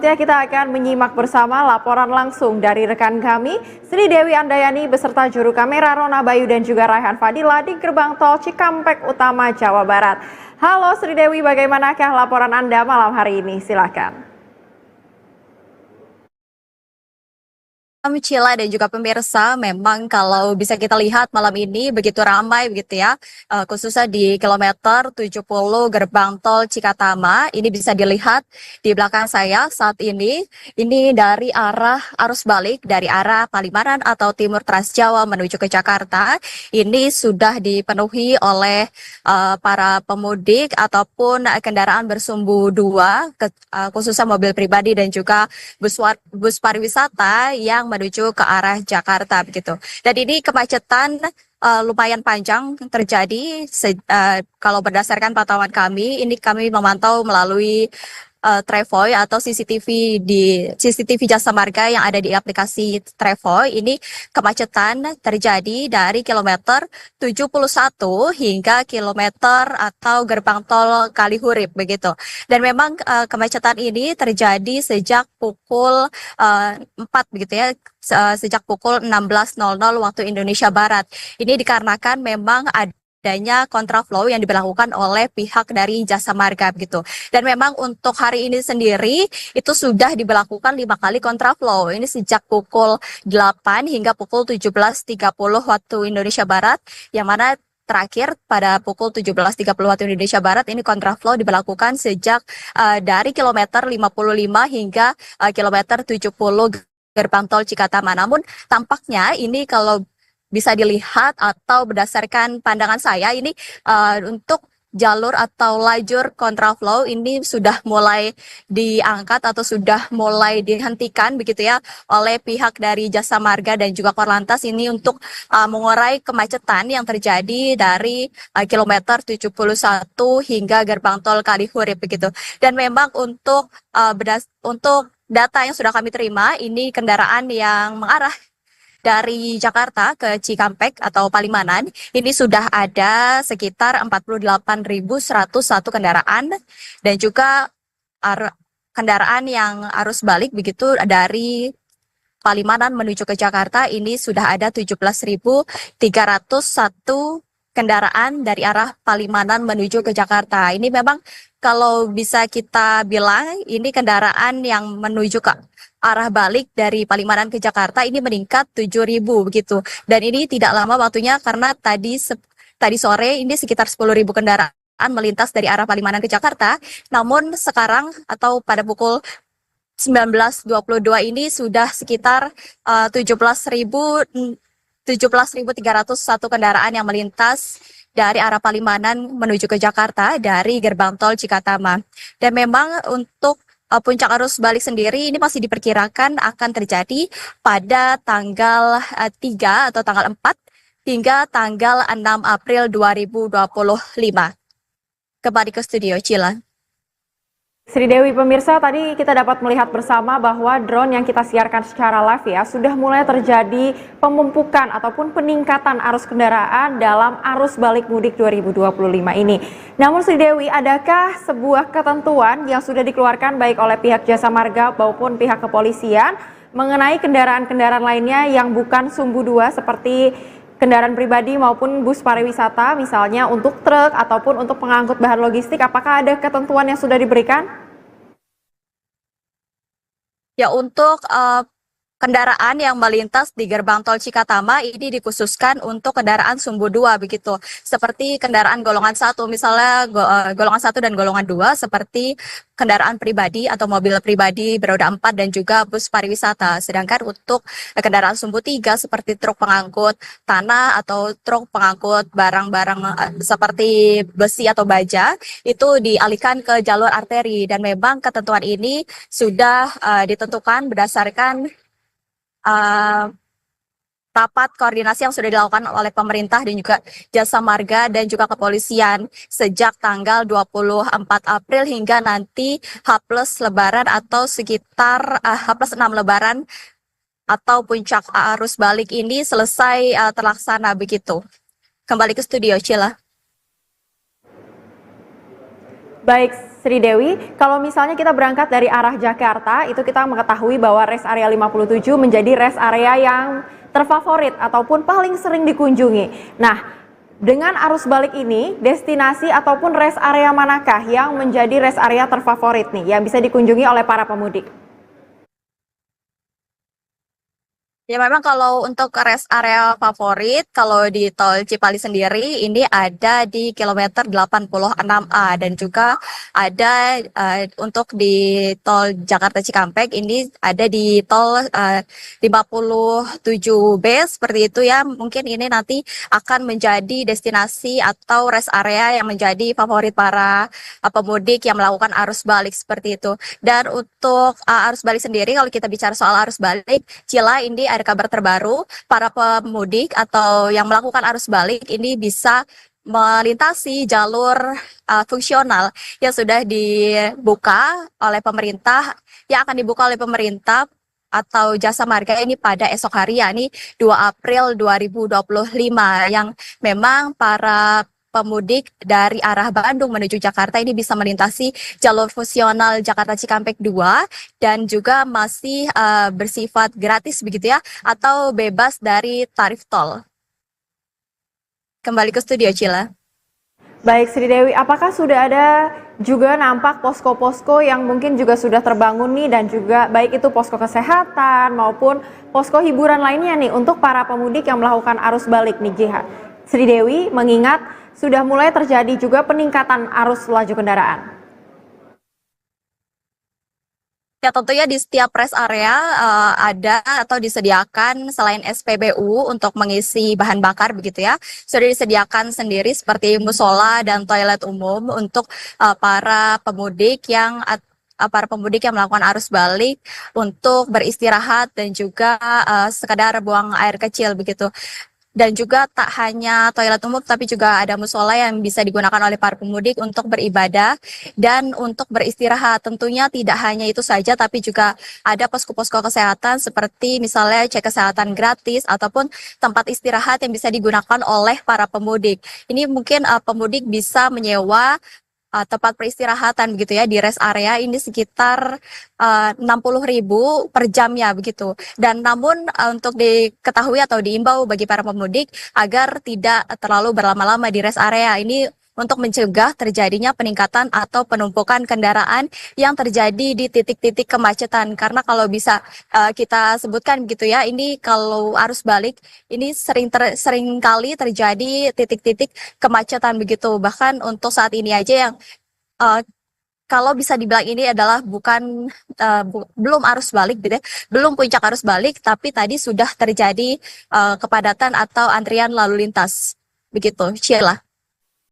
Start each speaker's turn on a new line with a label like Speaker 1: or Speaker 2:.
Speaker 1: Ya, kita akan menyimak bersama laporan langsung dari rekan kami, Sri Dewi Andayani beserta juru kamera Rona Bayu dan juga Raihan Fadila di gerbang tol Cikampek Utama, Jawa Barat. Halo Sri Dewi, bagaimanakah laporan Anda malam hari ini? Silakan.
Speaker 2: Cila dan juga pemirsa, memang kalau bisa kita lihat malam ini begitu ramai begitu ya, khususnya di kilometer 70 gerbang tol Cikatama. Ini bisa dilihat di belakang saya saat ini dari arah arus balik dari arah Palimanan atau Timur Tras Jawa menuju ke Jakarta. Ini sudah dipenuhi oleh para pemudik ataupun kendaraan bersumbu dua, khususnya mobil pribadi dan juga bus pariwisata yang menuju ke arah Jakarta begitu. Dan ini kemacetan lumayan panjang terjadi kalau berdasarkan pantauan kami, ini kami memantau melalui Trevoy atau CCTV Jasa Marga yang ada di aplikasi Trevoy. Ini kemacetan terjadi dari kilometer 71 hingga kilometer atau gerbang tol Kalihurip begitu. Dan memang kemacetan ini terjadi sejak pukul 4 begitu ya, sejak pukul 16.00 waktu Indonesia Barat. Ini dikarenakan memang adanya kontraflow yang diberlakukan oleh pihak dari Jasa Marga begitu. Dan memang untuk hari ini sendiri itu sudah diberlakukan 5 kali kontraflow. Ini sejak pukul 8 hingga pukul 17.30 waktu Indonesia Barat, yang mana terakhir pada pukul 17.30 waktu Indonesia Barat ini kontraflow diberlakukan sejak dari kilometer 55 hingga kilometer 70 gerbang tol Cikatama. Namun tampaknya ini kalau bisa dilihat atau berdasarkan pandangan saya ini untuk jalur atau lajur kontraflow ini sudah mulai diangkat atau sudah mulai dihentikan begitu ya oleh pihak dari Jasa Marga dan juga Korlantas ini untuk mengurai kemacetan yang terjadi dari kilometer 71 hingga gerbang tol Kalihurip begitu. Dan memang untuk data yang sudah kami terima, ini kendaraan yang mengarah dari Jakarta ke Cikampek atau Palimanan, ini sudah ada sekitar 48.101 kendaraan dan juga kendaraan yang arus balik begitu dari Palimanan menuju ke Jakarta ini sudah ada 17.301 kendaraan dari arah Palimanan menuju ke Jakarta. Ini memang kalau bisa kita bilang ini kendaraan yang menuju ke arah balik dari Palimanan ke Jakarta ini meningkat 7.000 begitu. Dan ini tidak lama waktunya karena tadi sore ini sekitar 10.000 kendaraan melintas dari arah Palimanan ke Jakarta. Namun sekarang atau pada pukul 19.22 ini sudah sekitar 17.301 kendaraan yang melintas dari arah Palimanan menuju ke Jakarta dari gerbang tol Cikatama. Dan memang untuk puncak arus balik sendiri ini masih diperkirakan akan terjadi pada tanggal 3 atau tanggal 4 hingga tanggal 6 April 2025. Kembali ke studio, Cila.
Speaker 1: Sri Dewi, pemirsa, tadi kita dapat melihat bersama bahwa drone yang kita siarkan secara live ya sudah mulai terjadi pemumpukan ataupun peningkatan arus kendaraan dalam arus balik mudik 2025 ini. Namun Sri Dewi, adakah sebuah ketentuan yang sudah dikeluarkan baik oleh pihak Jasa Marga maupun pihak kepolisian mengenai kendaraan-kendaraan lainnya yang bukan sumbu dua seperti kendaraan pribadi maupun bus pariwisata, misalnya untuk truk ataupun untuk pengangkut bahan logistik, apakah ada ketentuan yang sudah diberikan?
Speaker 2: Ya, untuk kendaraan yang melintas di gerbang tol Cikatama ini dikhususkan untuk kendaraan sumbu dua begitu. Seperti kendaraan golongan 1, misalnya golongan 1 dan golongan 2 seperti kendaraan pribadi atau mobil pribadi beroda 4 dan juga bus pariwisata. Sedangkan untuk kendaraan sumbu 3 seperti truk pengangkut tanah atau truk pengangkut barang-barang seperti besi atau baja itu dialihkan ke jalur arteri. Dan memang ketentuan ini sudah ditentukan berdasarkan rapat koordinasi yang sudah dilakukan oleh pemerintah dan juga Jasa Marga dan juga kepolisian sejak tanggal 24 April hingga nanti H+ Lebaran atau sekitar H+6 Lebaran atau puncak arus balik ini selesai terlaksana begitu. Kembali ke studio, Cila.
Speaker 1: Baik. Sri Dewi, kalau misalnya kita berangkat dari arah Jakarta, itu kita mengetahui bahwa rest area 57 menjadi rest area yang terfavorit ataupun paling sering dikunjungi. Nah, dengan arus balik ini, destinasi ataupun rest area manakah yang menjadi rest area terfavorit nih, yang bisa dikunjungi oleh para pemudik?
Speaker 2: Ya memang kalau untuk rest area favorit, kalau di tol Cipali sendiri ini ada di kilometer 86A dan juga ada untuk di tol Jakarta Cikampek ini ada di tol 57B seperti itu ya. Mungkin ini nanti akan menjadi destinasi atau rest area yang menjadi favorit para pemudik yang melakukan arus balik seperti itu. Dan untuk arus balik sendiri, kalau kita bicara soal arus balik, Cila ini ada kabar terbaru, para pemudik atau yang melakukan arus balik ini bisa melintasi jalur fungsional yang sudah dibuka oleh pemerintah, yang akan dibuka oleh pemerintah atau Jasa Marga ini pada esok hari, yakni 2 April 2025, yang memang para pemudik dari arah Bandung menuju Jakarta ini bisa melintasi jalur fungsional Jakarta Cikampek 2 dan juga masih bersifat gratis begitu ya, atau bebas dari tarif tol. Kembali ke studio, Cila.
Speaker 1: Baik Sri Dewi, apakah sudah ada juga nampak posko-posko yang mungkin juga sudah terbangun nih, dan juga baik itu posko kesehatan maupun posko hiburan lainnya nih untuk para pemudik yang melakukan arus balik nih, Jiha? Sri Dewi, mengingat sudah mulai terjadi juga peningkatan arus laju kendaraan.
Speaker 2: Ya tentunya di setiap rest area ada atau disediakan selain SPBU untuk mengisi bahan bakar begitu ya, sudah disediakan sendiri seperti musola dan toilet umum untuk para pemudik yang melakukan arus balik untuk beristirahat dan juga sekedar buang air kecil begitu. Dan juga tak hanya toilet umum, tapi juga ada musola yang bisa digunakan oleh para pemudik untuk beribadah dan untuk beristirahat. Tentunya tidak hanya itu saja, tapi juga ada posko-posko kesehatan seperti misalnya cek kesehatan gratis ataupun tempat istirahat yang bisa digunakan oleh para pemudik. Ini mungkin pemudik bisa menyewa tempat peristirahatan begitu ya di rest area ini sekitar 60.000 per jamnya begitu. Dan namun untuk diketahui atau diimbau bagi para pemudik agar tidak terlalu berlama-lama di rest area ini untuk mencegah terjadinya peningkatan atau penumpukan kendaraan yang terjadi di titik-titik kemacetan. Karena kalau bisa kita sebutkan gitu ya, ini kalau arus balik ini sering kali terjadi titik-titik kemacetan begitu. Bahkan untuk saat ini aja yang kalau bisa dibilang ini adalah belum arus balik gitu ya, belum puncak arus balik, tapi tadi sudah terjadi kepadatan atau antrian lalu lintas begitu, Sheila.